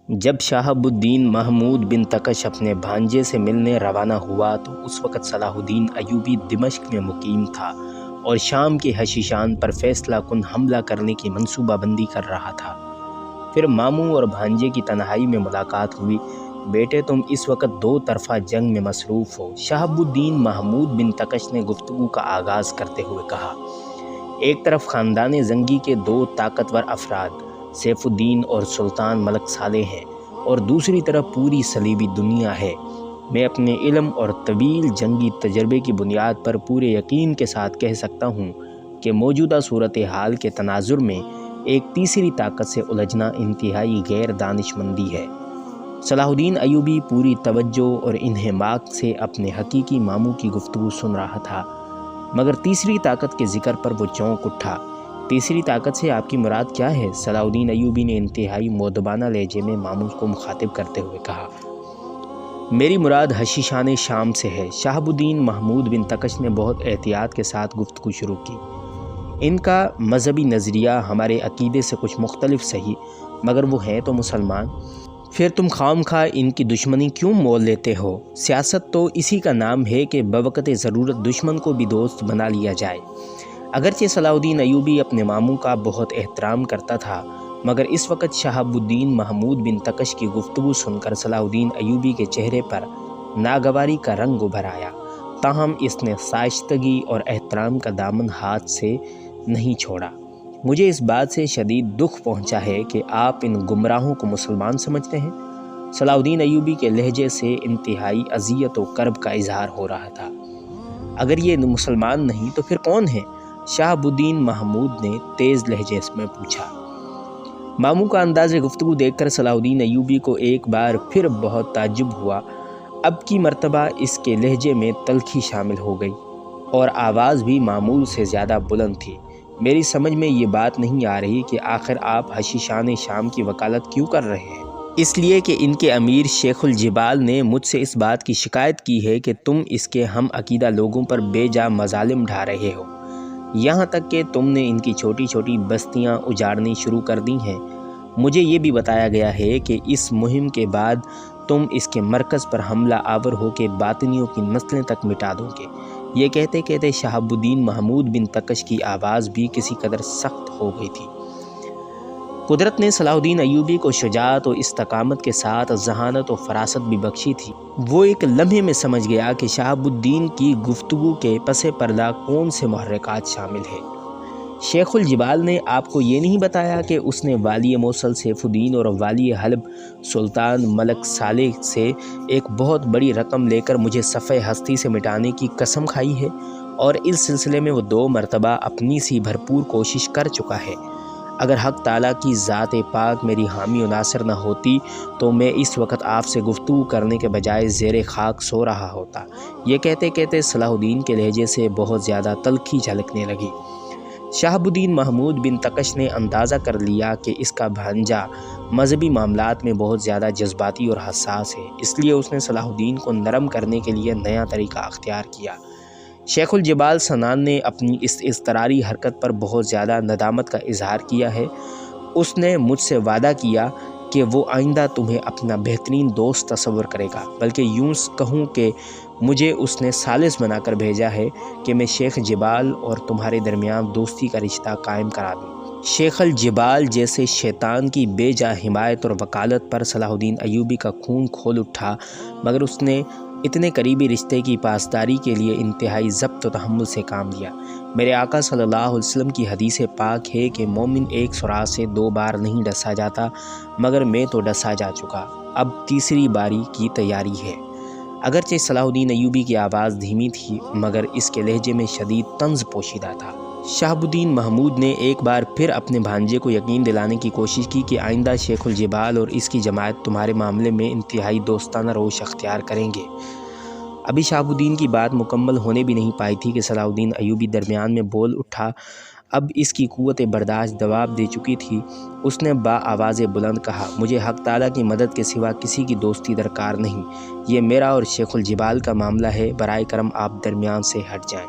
جب شہاب الدین محمود بن تکش اپنے بھانجے سے ملنے روانہ ہوا تو اس وقت صلاح الدین ایوبی دمشق میں مقیم تھا اور شام کے حشیشان پر فیصلہ کن حملہ کرنے کی منصوبہ بندی کر رہا تھا۔ پھر ماموں اور بھانجے کی تنہائی میں ملاقات ہوئی۔ بیٹے تم اس وقت دو طرفہ جنگ میں مصروف ہو، شہاب الدین محمود بن تکش نے گفتگو کا آغاز کرتے ہوئے کہا۔ ایک طرف خاندان زنگی کے دو طاقتور افراد سیف الدین اور سلطان ملک صالح ہیں اور دوسری طرف پوری صلیبی دنیا ہے۔ میں اپنے علم اور طویل جنگی تجربے کی بنیاد پر پورے یقین کے ساتھ کہہ سکتا ہوں کہ موجودہ صورتحال کے تناظر میں ایک تیسری طاقت سے الجھنا انتہائی غیر دانشمندی ہے۔ صلاح الدین ایوبی پوری توجہ اور انہماک سے اپنے حقیقی ماموں کی گفتگو سن رہا تھا، مگر تیسری طاقت کے ذکر پر وہ چونک اٹھا۔ تیسری طاقت سے آپ کی مراد کیا ہے؟ صلاح الدین ایوبی نے انتہائی مؤدبانہ لہجے میں ماموں کو مخاطب کرتے ہوئے کہا۔ میری مراد حشیشان شام سے ہے۔ شہاب الدین محمود بن تکش نے بہت احتیاط کے ساتھ گفتگو شروع کی۔ ان کا مذہبی نظریہ ہمارے عقیدے سے کچھ مختلف صحیح، مگر وہ ہیں تو مسلمان۔ پھر تم خواہ ان کی دشمنی کیوں مول لیتے ہو؟ سیاست تو اسی کا نام ہے کہ بوقت ضرورت دشمن کو بھی دوست بنا لیا جائے۔ اگرچہ صلاح الدین ایوبی اپنے ماموں کا بہت احترام کرتا تھا، مگر اس وقت شہاب الدین محمود بن تکش کی گفتگو سن کر صلاح الدین ایوبی کے چہرے پر ناگواری کا رنگ ابھر آیا۔ تاہم اس نے شائستگی اور احترام کا دامن ہاتھ سے نہیں چھوڑا۔ مجھے اس بات سے شدید دکھ پہنچا ہے کہ آپ ان گمراہوں کو مسلمان سمجھتے ہیں۔ صلاح الدین ایوبی کے لہجے سے انتہائی اذیت و کرب کا اظہار ہو رہا تھا۔ اگر یہ مسلمان نہیں تو پھر کون ہیں؟ شہاب الدین محمود نے تیز لہجے میں پوچھا۔ ماموں کا انداز گفتگو دیکھ کر صلاح الدین ایوبی کو ایک بار پھر بہت تعجب ہوا۔ اب کی مرتبہ اس کے لہجے میں تلخی شامل ہو گئی اور آواز بھی معمول سے زیادہ بلند تھی۔ میری سمجھ میں یہ بات نہیں آ رہی کہ آخر آپ حشیشان شام کی وکالت کیوں کر رہے ہیں؟ اس لیے کہ ان کے امیر شیخ الجبال نے مجھ سے اس بات کی شکایت کی ہے کہ تم اس کے ہم عقیدہ لوگوں پر بے جا مظالم ڈھا رہے ہو، یہاں تک کہ تم نے ان کی چھوٹی چھوٹی بستیاں اجاڑنی شروع کر دی ہیں۔ مجھے یہ بھی بتایا گیا ہے کہ اس مہم کے بعد تم اس کے مرکز پر حملہ آور ہو کے باطنیوں کی نسلیں تک مٹا دو گے۔ یہ کہتے کہتے شہاب الدین محمود بن تکش کی آواز بھی کسی قدر سخت ہو گئی تھی۔ قدرت نے صلاح الدین ایوبی کو شجاعت و استقامت کے ساتھ ذہانت و فراست بھی بخشی تھی۔ وہ ایک لمحے میں سمجھ گیا کہ شہاب الدین کی گفتگو کے پس پردہ کون سے محرکات شامل ہیں۔ شیخ الجبال نے آپ کو یہ نہیں بتایا کہ اس نے والی موصل سیف الدین اور والی حلب سلطان ملک صالح سے ایک بہت بڑی رقم لے کر مجھے صفحہ ہستی سے مٹانے کی قسم کھائی ہے، اور اس سلسلے میں وہ 2 مرتبہ اپنی سی بھرپور کوشش کر چکا ہے۔ اگر حق تعالیٰ کی ذات پاک میری حامی و ناصر نہ ہوتی تو میں اس وقت آپ سے گفتگو کرنے کے بجائے زیر خاک سو رہا ہوتا۔ یہ کہتے کہتے صلاح الدین کے لہجے سے بہت زیادہ تلخی جھلکنے لگی۔ شہاب الدین محمود بن تکش نے اندازہ کر لیا کہ اس کا بھانجا مذہبی معاملات میں بہت زیادہ جذباتی اور حساس ہے، اس لیے اس نے صلاح الدین کو نرم کرنے کے لیے نیا طریقہ اختیار کیا۔ شیخ الجبال سنان نے اپنی اس اضطراری حرکت پر بہت زیادہ ندامت کا اظہار کیا ہے۔ اس نے مجھ سے وعدہ کیا کہ وہ آئندہ تمہیں اپنا بہترین دوست تصور کرے گا، بلکہ یوں کہوں کہ مجھے اس نے ثالث بنا کر بھیجا ہے کہ میں شیخ جبال اور تمہارے درمیان دوستی کا رشتہ قائم کرا دوں۔ شیخ الجبال جیسے شیطان کی بے جا حمایت اور وکالت پر صلاح الدین ایوبی کا خون کھول اٹھا، مگر اس نے اتنے قریبی رشتے کی پاسداری کے لیے انتہائی ضبط و تحمل سے کام لیا۔ میرے آقا صلی اللہ علیہ وسلم کی حدیث پاک ہے کہ مومن ایک سوراخ سے 2 بار نہیں ڈسا جاتا، مگر میں تو ڈسا جا چکا، اب تیسری باری کی تیاری ہے۔ اگرچہ صلاح الدین ایوبی کی آواز دھیمی تھی، مگر اس کے لہجے میں شدید طنز پوشیدہ تھا۔ شہاب الدین محمود نے ایک بار پھر اپنے بھانجے کو یقین دلانے کی کوشش کی کہ آئندہ شیخ الجبال اور اس کی جماعت تمہارے معاملے میں انتہائی دوستانہ روش اختیار کریں گے۔ ابھی شہاب الدین کی بات مکمل ہونے بھی نہیں پائی تھی کہ صلاح الدین ایوبی درمیان میں بول اٹھا۔ اب اس کی قوت برداشت جواب دے چکی تھی۔ اس نے با آواز بلند کہا، مجھے حق تعالیٰ کی مدد کے سوا کسی کی دوستی درکار نہیں۔ یہ میرا اور شیخ الجبال کا معاملہ ہے، برائے کرم آپ درمیان سے ہٹ جائیں۔